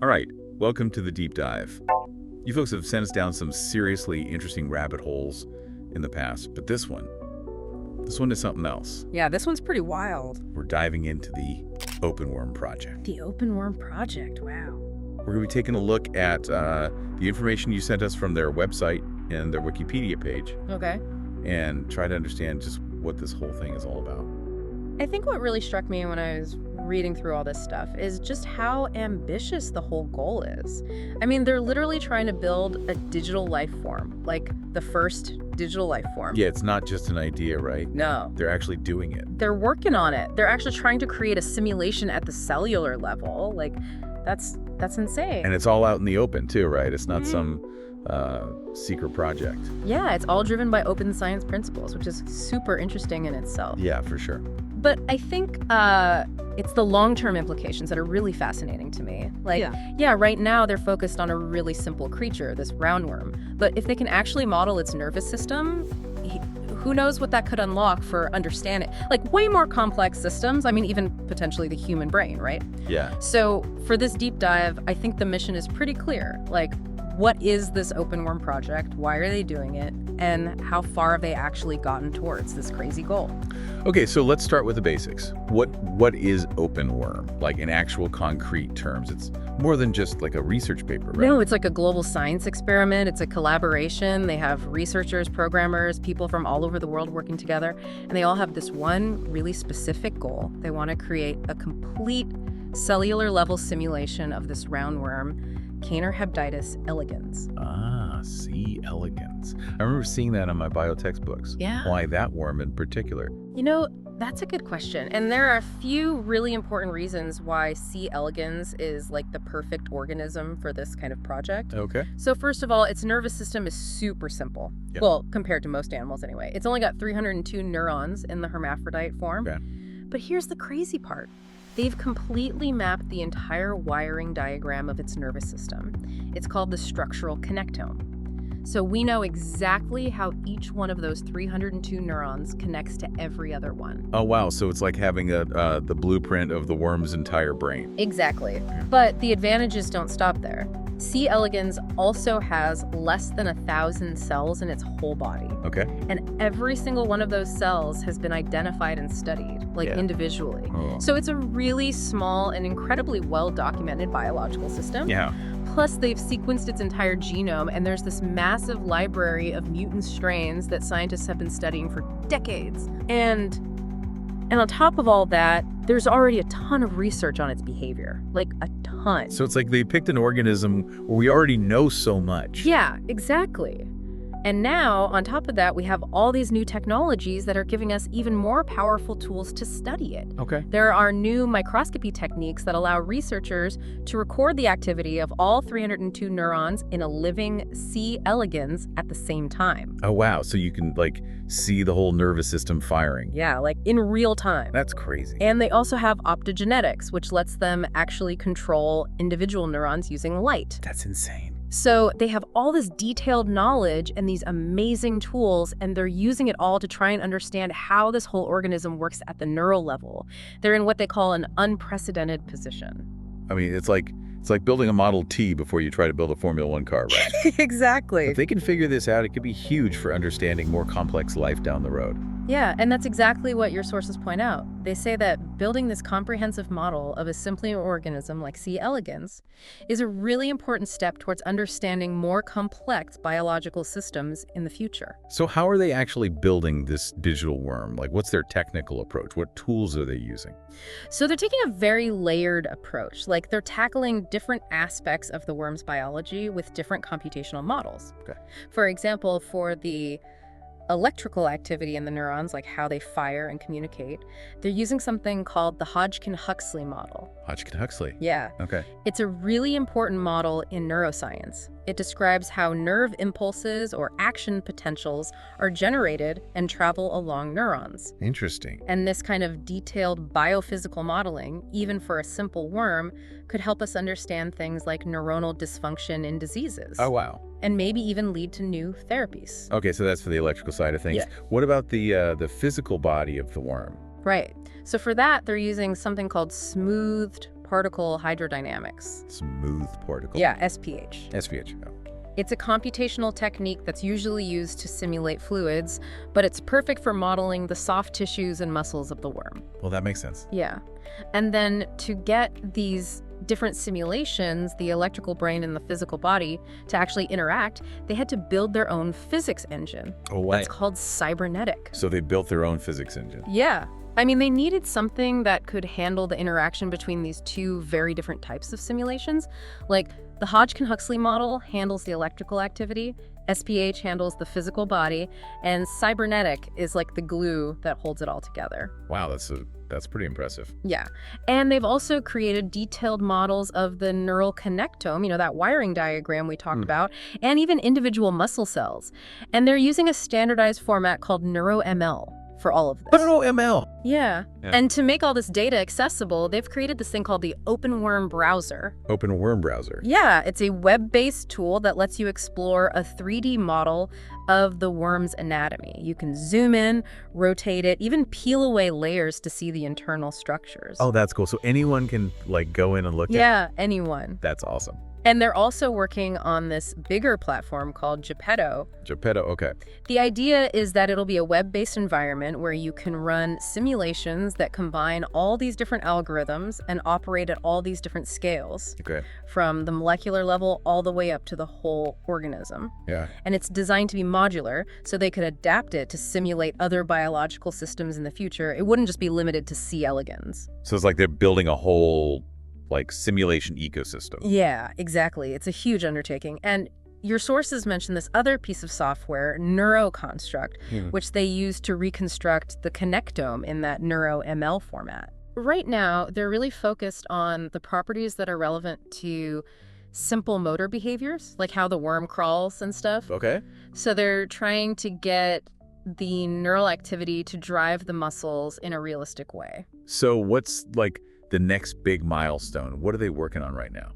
All right, welcome to the deep dive. You folks have sent us down some seriously interesting rabbit holes in the past, but this one is something else. Yeah, this one's pretty wild. We're diving into the OpenWorm project. The OpenWorm project, wow. We're going to be taking a look at the information you sent us from their website and their Wikipedia page Okay. and try to understand just what this whole thing is all about. I think what really struck me when I was reading through all this stuff is just how ambitious the whole goal is. I mean, they're literally trying to build a digital life form, like the first digital life form. Yeah, it's not just an idea, right? No. They're actually doing it. They're working on it. They're actually trying to create a simulation at the cellular level. Like, that's insane. And it's all out in the open, too, right? It's not some secret project. Yeah, it's all driven by open science principles, which is super interesting in itself. Yeah, for sure. But I think it's the long-term implications that are really fascinating to me. Like, yeah, right now they're focused on a really simple creature, this roundworm. But if they can actually model its nervous system, who knows what that could unlock for understanding, like way more complex systems. I mean, even potentially the human brain, right? Yeah. So for this deep dive, I think the mission is pretty clear. Like, what is this OpenWorm project? Why are they doing it? And how far have they actually gotten towards this crazy goal? Okay, so let's start with the basics. What is OpenWorm? Like in actual concrete terms, it's more than just like a research paper, right? No, it's like a global science experiment. It's a collaboration. They have researchers, programmers, people from all over the world working together, and they all have this one really specific goal. They want to create a complete cellular level simulation of this roundworm, Caenorhabditis elegans. Ah, C. elegans. I remember seeing that on my bio textbooks. Yeah. Why that worm in particular? You know, that's a good question. And there are a few really important reasons why C. elegans is like the perfect organism for this kind of project. Okay. So first of all, its nervous system is super simple. Yeah. Well, compared to most animals anyway. It's only got 302 neurons in the hermaphrodite form. Okay. But here's the crazy part. They've completely mapped the entire wiring diagram of its nervous system. It's called the structural connectome. So we know exactly how each one of those 302 neurons connects to every other one. Oh, wow. So it's like having the blueprint of the worm's entire brain. Exactly. But the advantages don't stop there. C. elegans also has less than 1,000 cells in its whole body. Okay. And every single one of those cells has been identified and studied, like individually. Oh. So it's a really small and incredibly well-documented biological system. Yeah. Plus, they've sequenced its entire genome, and there's this massive library of mutant strains that scientists have been studying for decades. And on top of all that, there's already a ton of research on its behavior, like a ton. So it's like they picked an organism where we already know so much. Yeah, exactly. And now, on top of that, we have all these new technologies that are giving us even more powerful tools to study it. Okay. There are new microscopy techniques that allow researchers to record the activity of all 302 neurons in a living C. elegans at the same time. Oh, wow. So you can like see the whole nervous system firing. Yeah, like in real time. That's crazy. And they also have optogenetics, which lets them actually control individual neurons using light. That's insane. So they have all this detailed knowledge and these amazing tools, and they're using it all to try and understand how this whole organism works at the neural level. They're in what they call an unprecedented position. I mean, it's like building a Model T before you try to build a Formula One car, right? Exactly. If they can figure this out, it could be huge for understanding more complex life down the road. Yeah, and that's exactly what your sources point out. They say that building this comprehensive model of a simpler organism like C. elegans is a really important step towards understanding more complex biological systems in the future. So how are they actually building this digital worm? Like, what's their technical approach? What tools are they using? So they're taking a very layered approach. Like, they're tackling different aspects of the worm's biology with different computational models. Okay. For example, for the electrical activity in the neurons, like how they fire and communicate, they're using something called the Hodgkin-Huxley model. Hodgkin-Huxley. Yeah. Okay. It's a really important model in neuroscience. It describes how nerve impulses or action potentials are generated and travel along neurons. Interesting. And this kind of detailed biophysical modeling, even for a simple worm, could help us understand things like neuronal dysfunction in diseases. Oh, wow. And maybe even lead to new therapies. Okay, so that's for the electrical side of things. Yeah. What about the physical body of the worm? Right. So for that, they're using something called smoothed particle hydrodynamics. Smooth particle? Yeah, SPH. SPH. Oh. It's a computational technique that's usually used to simulate fluids, but it's perfect for modeling the soft tissues and muscles of the worm. Well, that makes sense. Yeah. And then to get these different simulations, the electrical brain and the physical body, to actually interact, they had to build their own physics engine. Oh, wow. It's called cybernetic. So they built their own physics engine. Yeah. I mean, they needed something that could handle the interaction between these two very different types of simulations. Like, the Hodgkin-Huxley model handles the electrical activity, SPH handles the physical body, and cybernetic is like the glue that holds it all together. Wow, that's pretty impressive. Yeah. And they've also created detailed models of the neural connectome, you know, that wiring diagram we talked about, and even individual muscle cells. And they're using a standardized format called NeuroML for all of this. But no ML. Yeah. And to make all this data accessible, they've created this thing called the OpenWorm browser. OpenWorm browser. Yeah, it's a web-based tool that lets you explore a 3D model of the worm's anatomy. You can zoom in, rotate it, even peel away layers to see the internal structures. Oh, that's cool. So anyone can like go in and look at it? Yeah, anyone. That's awesome. And they're also working on this bigger platform called Geppetto. Geppetto, okay. The idea is that it'll be a web-based environment where you can run simulations that combine all these different algorithms and operate at all these different scales, Okay. from the molecular level all the way up to the whole organism. Yeah. And it's designed to be modular, so they could adapt it to simulate other biological systems in the future. It wouldn't just be limited to C. elegans. So it's like they're building a whole like simulation ecosystem. Yeah, exactly. It's a huge undertaking. And your sources mentioned this other piece of software, NeuroConstruct, which they use to reconstruct the connectome in that NeuroML format. Right now, they're really focused on the properties that are relevant to simple motor behaviors, like how the worm crawls and stuff. Okay. So they're trying to get the neural activity to drive the muscles in a realistic way. So what's like the next big milestone? What are they working on right now?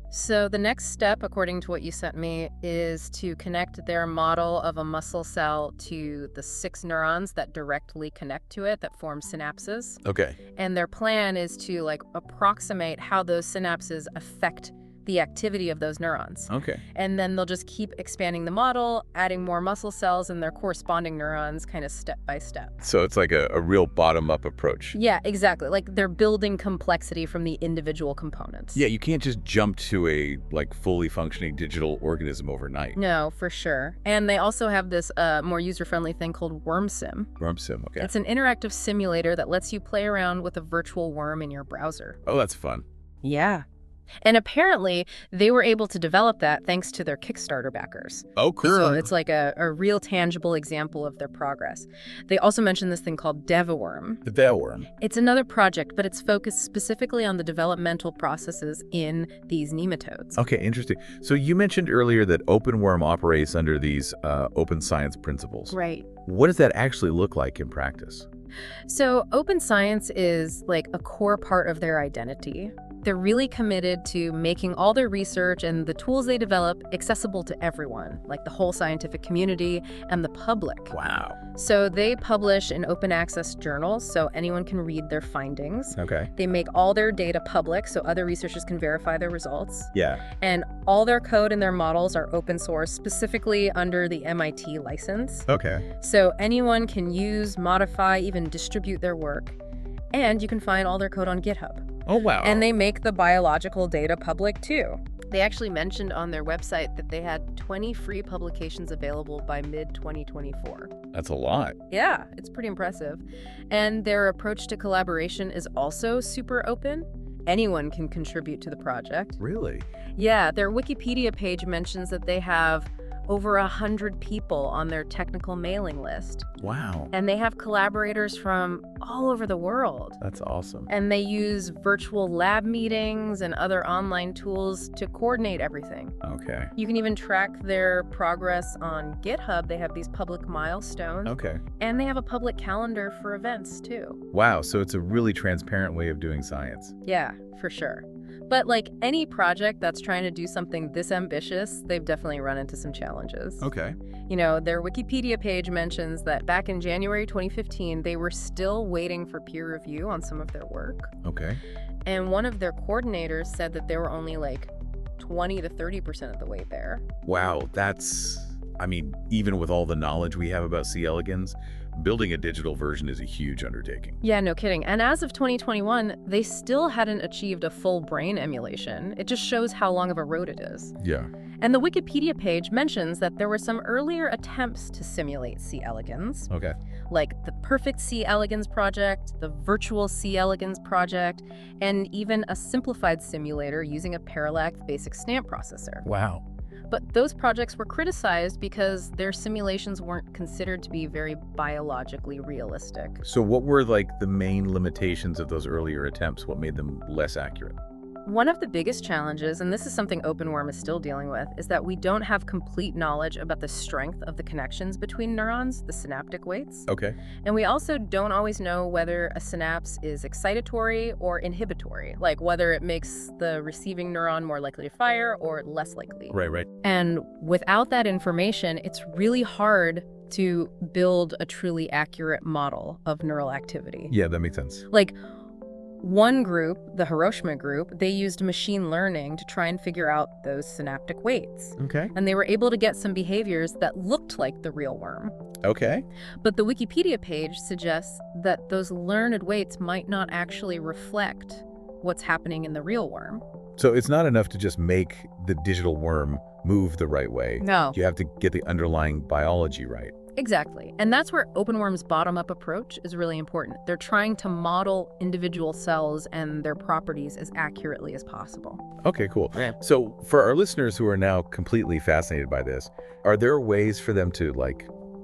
So the next step, according to what you sent me, is to connect their model of a muscle cell to the 6 neurons that directly connect to it, that form synapses. Okay. And their plan is to like approximate how those synapses affect the activity of those neurons. Okay. And then they'll just keep expanding the model, adding more muscle cells and their corresponding neurons kind of step by step. So it's like a real bottom-up approach. Yeah, exactly. Like they're building complexity from the individual components. Yeah, you can't just jump to a like fully functioning digital organism overnight. No, for sure. And they also have this more user-friendly thing called WormSim. WormSim, okay. It's an interactive simulator that lets you play around with a virtual worm in your browser. Oh, that's fun. Yeah. And apparently, they were able to develop that thanks to their Kickstarter backers. Oh, cool. So it's like a real tangible example of their progress. They also mentioned this thing called DevaWorm. The DevaWorm. It's another project, but it's focused specifically on the developmental processes in these nematodes. Okay, interesting. So you mentioned earlier that OpenWorm operates under these open science principles. Right. What does that actually look like in practice? So open science is like a core part of their identity. They're really committed to making all their research and the tools they develop accessible to everyone, like the whole scientific community and the public. Wow. So they publish in open access journals so anyone can read their findings. Okay. They make all their data public so other researchers can verify their results. Yeah. And all their code and their models are open source, specifically under the MIT license. Okay. So anyone can use, modify, even distribute their work. And you can find all their code on GitHub. Oh, wow. And they make the biological data public, too. They actually mentioned on their website that they had 20 free publications available by mid-2024. That's a lot. Yeah, it's pretty impressive. And their approach to collaboration is also super open. Anyone can contribute to the project. Really? Yeah, their Wikipedia page mentions that they have over 100 people on their technical mailing list. Wow. And they have collaborators from all over the world. That's awesome. And they use virtual lab meetings and other online tools to coordinate everything. Okay. You can even track their progress on GitHub. They have these public milestones. Okay. And they have a public calendar for events, too. Wow, so it's a really transparent way of doing science. Yeah, for sure. But like any project that's trying to do something this ambitious, they've definitely run into some challenges. Okay. You know, their Wikipedia page mentions that back in January 2015, they were still waiting for peer review on some of their work. Okay. And one of their coordinators said that they were only like 20 to 30% of the way there. Wow, I mean, even with all the knowledge we have about C. elegans, building a digital version is a huge undertaking. Yeah, no kidding. And as of 2021, they still hadn't achieved a full brain emulation. It just shows how long of a road it is. Yeah. And the Wikipedia page mentions that there were some earlier attempts to simulate C. elegans, Okay. like the Perfect C. elegans project, the Virtual C. elegans project, and even a simplified simulator using a parallax basic stamp processor. Wow. But those projects were criticized because their simulations weren't considered to be very biologically realistic. So what were like the main limitations of those earlier attempts? What made them less accurate? One of the biggest challenges, and this is something OpenWorm is still dealing with, is that we don't have complete knowledge about the strength of the connections between neurons, the synaptic weights. Okay. And we also don't always know whether a synapse is excitatory or inhibitory, like whether it makes the receiving neuron more likely to fire or less likely. Right. And without that information, it's really hard to build a truly accurate model of neural activity. Yeah, that makes sense. Like, one group, the Hiroshima group, they used machine learning to try and figure out those synaptic weights. Okay. And they were able to get some behaviors that looked like the real worm. Okay. But the Wikipedia page suggests that those learned weights might not actually reflect what's happening in the real worm. So it's not enough to just make the digital worm move the right way. No. You have to get the underlying biology right. Exactly. And that's where OpenWorm's bottom-up approach is really important. They're trying to model individual cells and their properties as accurately as possible. Okay, cool. Yeah. So for our listeners who are now completely fascinated by this, are there ways for them to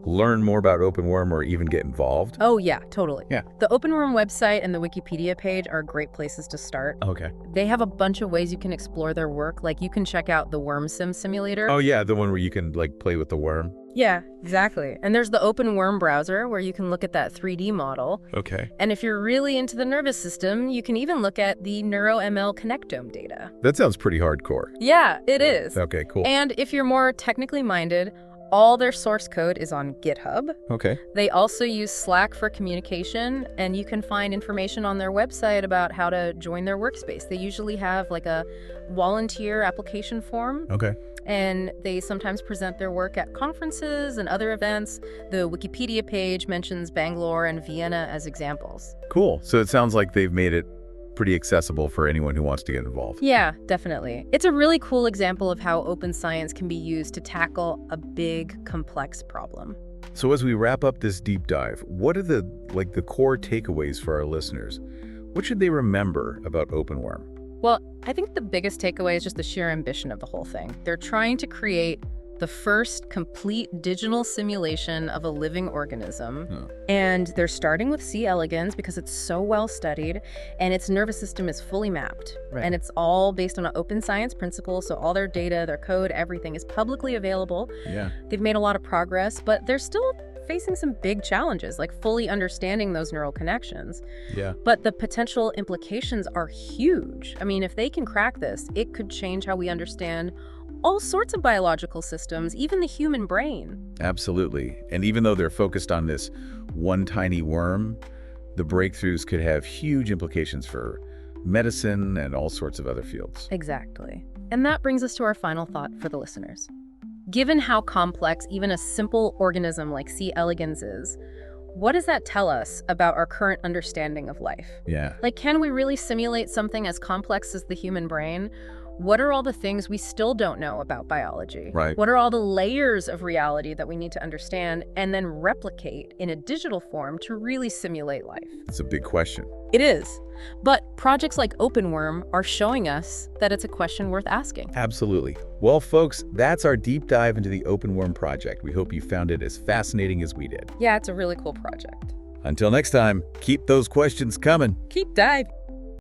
learn more about OpenWorm or even get involved? Oh, yeah, totally. Yeah. The OpenWorm website and the Wikipedia page are great places to start. Okay. They have a bunch of ways you can explore their work. Like, you can check out the WormSim simulator. Oh, yeah, the one where you can play with the worm. Yeah, exactly. And there's the OpenWorm browser where you can look at that 3D model. Okay. And if you're really into the nervous system, you can even look at the NeuroML connectome data. That sounds pretty hardcore. Yeah, it is. Okay, cool. And if you're more technically minded, all their source code is on GitHub. Okay. They also use Slack for communication, and you can find information on their website about how to join their workspace. They usually have a volunteer application form. Okay. And they sometimes present their work at conferences and other events. The Wikipedia page mentions Bangalore and Vienna as examples. Cool. So it sounds like they've made it pretty accessible for anyone who wants to get involved. Yeah, definitely. It's a really cool example of how open science can be used to tackle a big, complex problem. So as we wrap up this deep dive, what are the core takeaways for our listeners? What should they remember about OpenWorm? Well, I think the biggest takeaway is just the sheer ambition of the whole thing. They're trying to create the first complete digital simulation of a living organism. Huh. And they're starting with C. elegans because it's so well studied and its nervous system is fully mapped. Right. And it's all based on an open science principle. So all their data, their code, everything is publicly available. Yeah. They've made a lot of progress, but they're still facing some big challenges, like fully understanding those neural connections. Yeah. But the potential implications are huge. I mean, if they can crack this, it could change how we understand all sorts of biological systems, even the human brain. Absolutely. And even though they're focused on this one tiny worm, the breakthroughs could have huge implications for medicine and all sorts of other fields. Exactly. And that brings us to our final thought for the listeners. Given how complex even a simple organism like C. elegans is, what does that tell us about our current understanding of life? Yeah. Can we really simulate something as complex as the human brain? What are all the things we still don't know about biology? Right. What are all the layers of reality that we need to understand and then replicate in a digital form to really simulate life? It's a big question. It is. But projects like OpenWorm are showing us that it's a question worth asking. Absolutely. Well, folks, that's our deep dive into the OpenWorm project. We hope you found it as fascinating as we did. Yeah, it's a really cool project. Until next time, keep those questions coming. Keep diving.